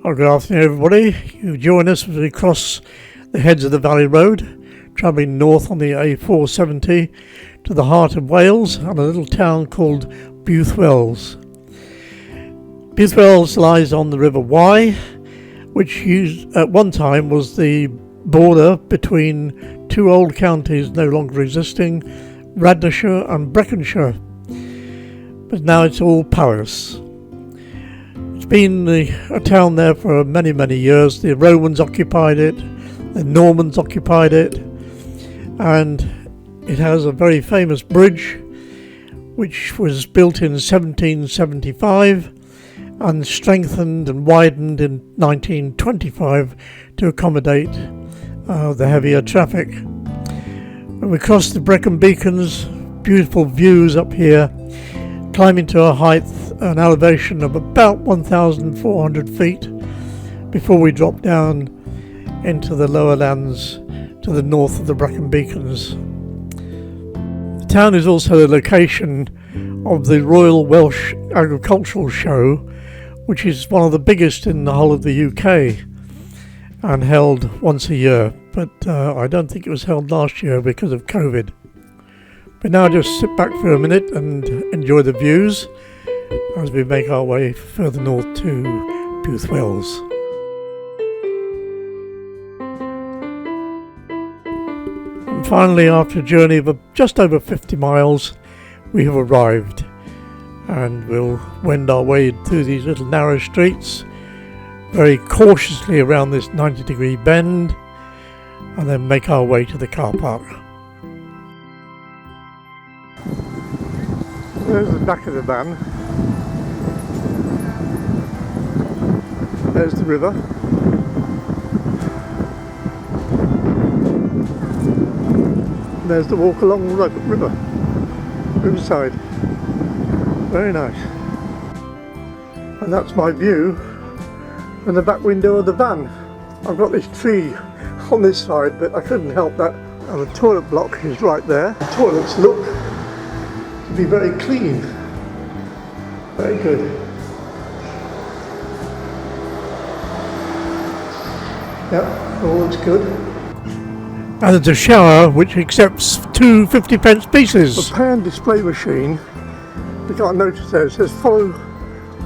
Well, good afternoon, everybody. You join us as we cross the heads of the Valley Road, travelling north on the A470 to the heart of Wales and a little town called Builth Wells. Builth Wells lies on the River Wye, which at one time was the border between two old counties no longer existing, Radnorshire and Breconshire. But now it's all Paris. It's been a town there for many, many years. The Romans occupied it, the Normans occupied it, and it has a very famous bridge which was built in 1775 and strengthened and widened in 1925 to accommodate the heavier traffic. When we cross the Brecon Beacons, beautiful views up here, climbing to a height, an elevation of about 1,400 feet before we drop down into the lower lands to the north of the Brecon Beacons. The town is also the location of the Royal Welsh Agricultural Show, which is one of the biggest in the whole of the UK and held once a year, but I don't think it was held last year because of COVID. But now just sit back for a minute and enjoy the views as we make our way further north to Builth Wells. And finally, after a journey of just over 50 miles, we have arrived, and we'll wend our way through these little narrow streets very cautiously around this 90-degree bend and then make our way to the car park. There's the back of the van. There's the river. There's the walk along the riverside. Very nice. And that's my view from the back window of the van. I've got this tree on this side, but I couldn't help that. And the toilet block is right there. The toilets look to be very clean. Very good. Yep, all looks good. And there's a shower which accepts two 50p pieces. The pay and display machine, you can't notice there, it says follow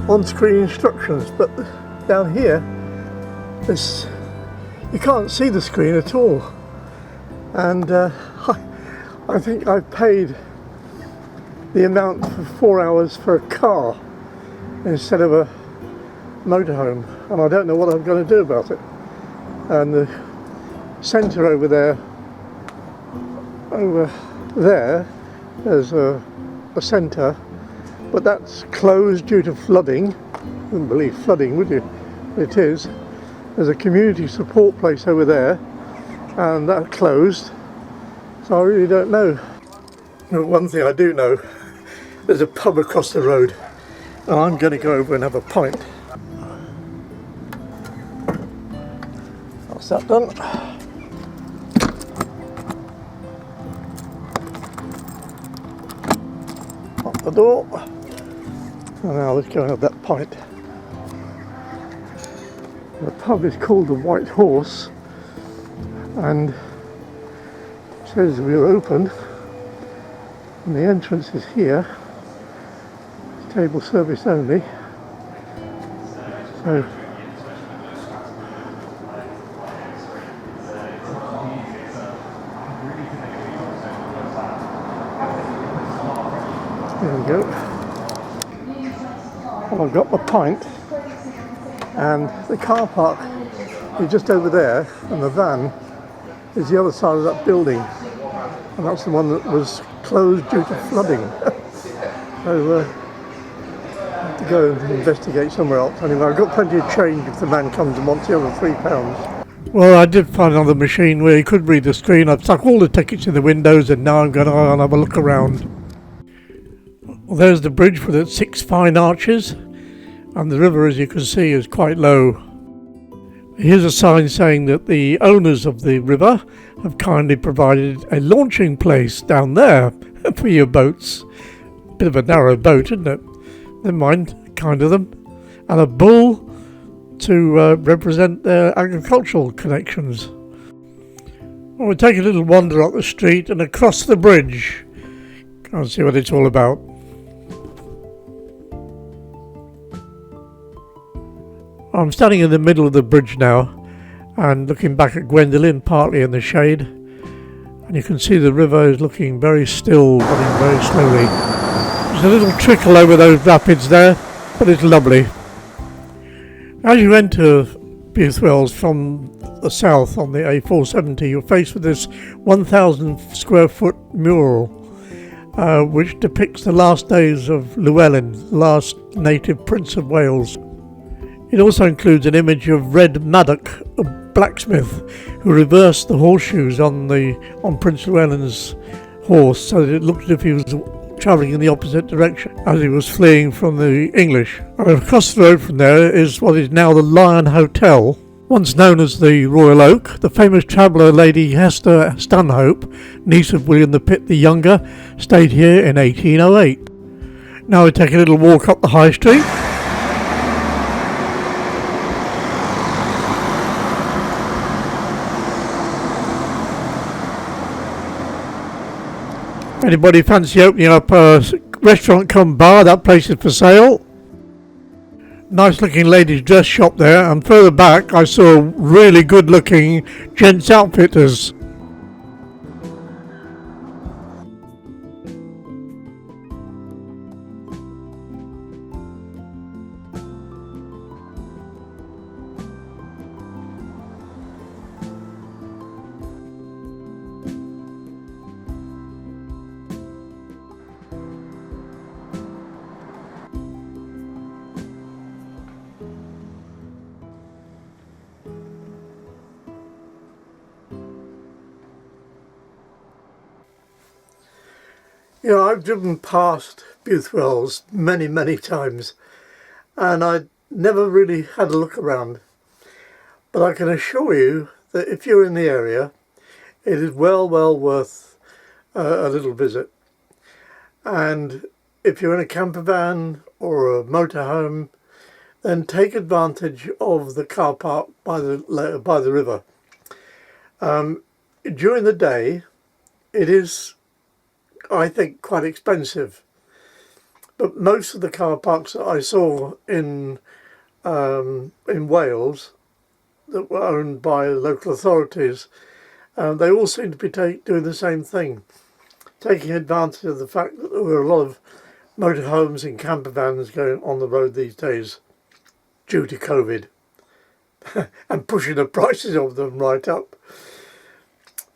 on-screen instructions, but down here, you can't see the screen at all. And I think I've paid the amount for 4 hours for a car instead of a motorhome, and I don't know what I'm going to do about it. And the centre over there, there's a centre, but that's closed due to flooding. You wouldn't believe flooding, would you? It is. There's a community support place over there, and that closed, so I really don't know. But one thing I do know, there's a pub across the road, and I'm going to go over and have a pint. That's that done. Lock the door, and now let's go and have that pint. The pub is called the White Horse, and it says we're open, and the entrance is here. Table service only. So there we go. Well, I've got my pint, and the car park is just over there, and the van is the other side of that building, and that's the one that was closed due to flooding. So I have to go and investigate somewhere else. Anyway, I've got plenty of change if the man comes and wants the other £3. Well, I did find another machine where you could read the screen. I've stuck all the tickets in the windows, and now I'm going to have a look around. Well, there's the bridge with its 6 fine arches, and the river, as you can see, is quite low. Here's a sign saying that the owners of the river have kindly provided a launching place down there for your boats. Bit of a narrow boat, isn't it? Never mind, kind of them. And a bull to represent their agricultural connections. Well, we'll take a little wander up the street and across the bridge. Go and see what it's all about. I'm standing in the middle of the bridge now and looking back at Gwendolyn, partly in the shade, and you can see the river is looking very still, running very slowly. There's a little trickle over those rapids there, but it's lovely. As you enter Builth Wells from the south on the A470, you're faced with this 1,000 square foot mural which depicts the last days of Llewellyn, the last native Prince of Wales. It also includes an image of Red Maddock, a blacksmith who reversed the horseshoes on Prince Llewellyn's horse so that it looked as if he was travelling in the opposite direction as he was fleeing from the English. And across the road from there is what is now the Lion Hotel. Once known as the Royal Oak, the famous traveller Lady Hester Stanhope, niece of William the Pitt the Younger, stayed here in 1808. Now we take a little walk up the High Street. Anybody fancy opening up a restaurant come bar? That place is for sale. Nice looking ladies dress shop there, and further back I saw really good looking gents outfitters. You know, I've driven past Builth Wells many times, and I never really had a look around. But I can assure you that if you're in the area, it is well worth a little visit. And if you're in a camper van or a motorhome, then take advantage of the car park by the river. During the day, it is, I think, quite expensive, but most of the car parks that I saw in Wales that were owned by local authorities, they all seem to be doing the same thing, taking advantage of the fact that there were a lot of motorhomes and camper vans going on the road these days due to COVID and pushing the prices of them right up.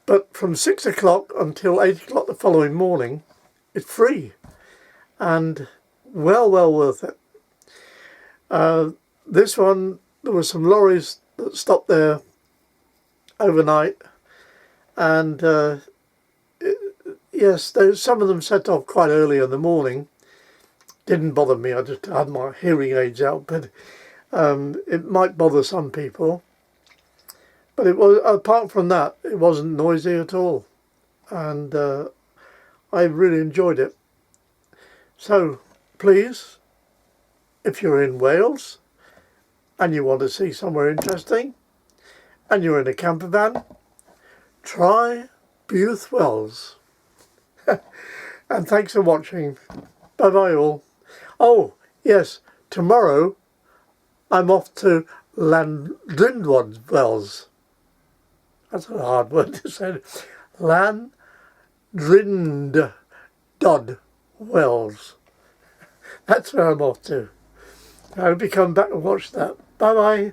But from 6 o'clock until 8 o'clock the following morning, it's free and well worth it. This one, there were some lorries that stopped there overnight, and yes, some of them set off quite early in the morning. Didn't bother me, I just had my hearing aids out, but it might bother some people. But it was, apart from that, it wasn't noisy at all, and I really enjoyed it. So please, if you're in Wales and you want to see somewhere interesting and you're in a camper van, try Builth Wells. And thanks for watching. Bye bye all. Oh yes, tomorrow I'm off to Builth Wells. That's a hard word to say. Builth Wells. That's where I'm off to. I hope you come back and watch that. Bye bye.